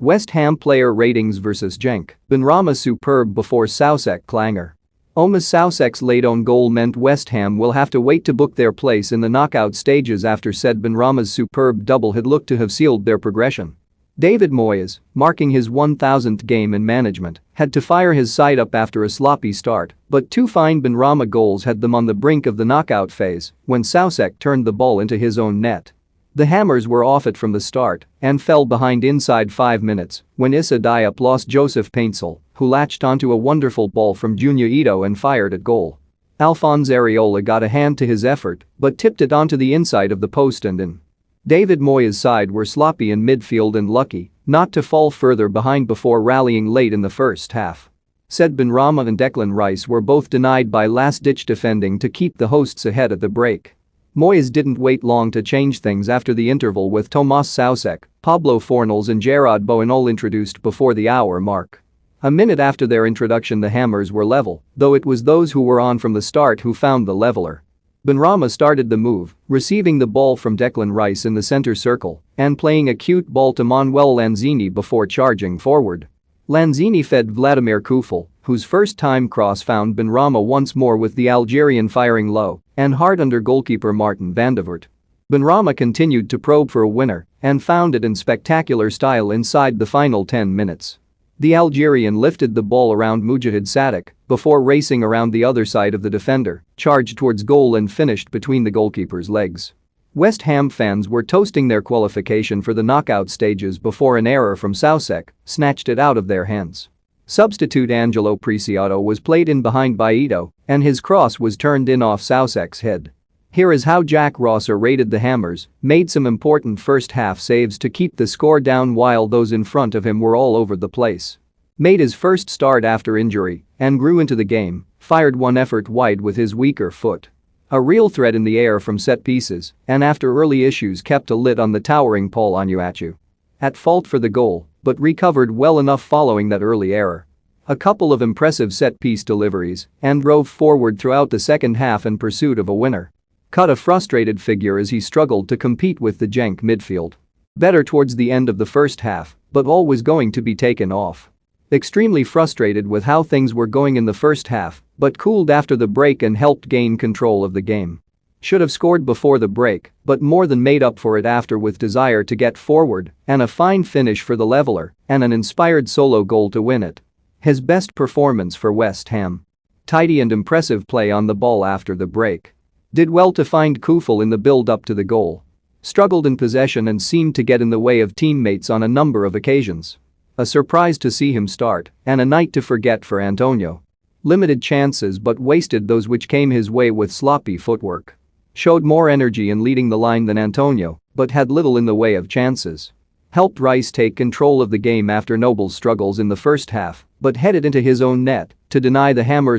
West Ham player ratings vs Genk. Benrahma superb before Soucek clanger. Soucek's late own goal meant West Ham will have to wait to book their place in the knockout stages after said Benrahma's superb double had looked to have sealed their progression. David Moyes, marking his 1000th game in management, had to fire his side up after a sloppy start, but two fine Benrahma goals had them on the brink of the knockout phase when Soucek turned the ball into his own net. The Hammers were off it from the start and fell behind inside 5 minutes when Issa Diop lost Joseph Paintsil, who latched onto a wonderful ball from Junior Ito and fired at goal. Alphonse Areola got a hand to his effort but tipped it onto the inside of the post and in. David Moyes' side were sloppy in midfield and lucky not to fall further behind before rallying late in the first half. Said Benrahma and Declan Rice were both denied by last-ditch defending to keep the hosts ahead at the break. Moyes didn't wait long to change things after the interval with Tomas Soucek, Pablo Fornals and Gerard Bowen all introduced before the hour mark. A minute after their introduction the Hammers were level, though it was those who were on from the start who found the leveler. Benrahma started the move, receiving the ball from Declan Rice in the center circle and playing a cute ball to Manuel Lanzini before charging forward. Lanzini fed Vladimir Kufel, whose first-time cross found Benrahma once more with the Algerian firing low and hard under goalkeeper Martin van de Voort. Benrahma continued to probe for a winner and found it in spectacular style inside the final 10 minutes. The Algerian lifted the ball around Mujahid Soucek before racing around the other side of the defender, charged towards goal and finished between the goalkeeper's legs. West Ham fans were toasting their qualification for the knockout stages before an error from Soucek snatched it out of their hands. Substitute Angelo Preciado was played in behind by Ito and his cross was turned in off Soucek's head. Here is how Jack Rosser rated the Hammers, made some important first-half saves to keep the score down while those in front of him were all over the place. Made his first start after injury and grew into the game, fired one effort wide with his weaker foot. A real threat in the air from set pieces and after early issues kept a lid on the towering Paul Onuachu. At fault for the goal, but recovered well enough following that early error. A couple of impressive set-piece deliveries and drove forward throughout the second half in pursuit of a winner. Cut a frustrated figure as he struggled to compete with the Genk midfield. Better towards the end of the first half, but always going to be taken off. Extremely frustrated with how things were going in the first half, but cooled after the break and helped gain control of the game. Should have scored before the break, but more than made up for it after with desire to get forward and a fine finish for the leveler and an inspired solo goal to win it. His best performance for West Ham. Tidy and impressive play on the ball after the break. Did well to find Kufel in the build-up to the goal. Struggled in possession and seemed to get in the way of teammates on a number of occasions. A surprise to see him start and a night to forget for Antonio. Limited chances but wasted those which came his way with sloppy footwork. Showed more energy in leading the line than Antonio but had little in the way of chances. Helped Rice take control of the game after Noble's struggles in the first half but headed into his own net to deny the Hammers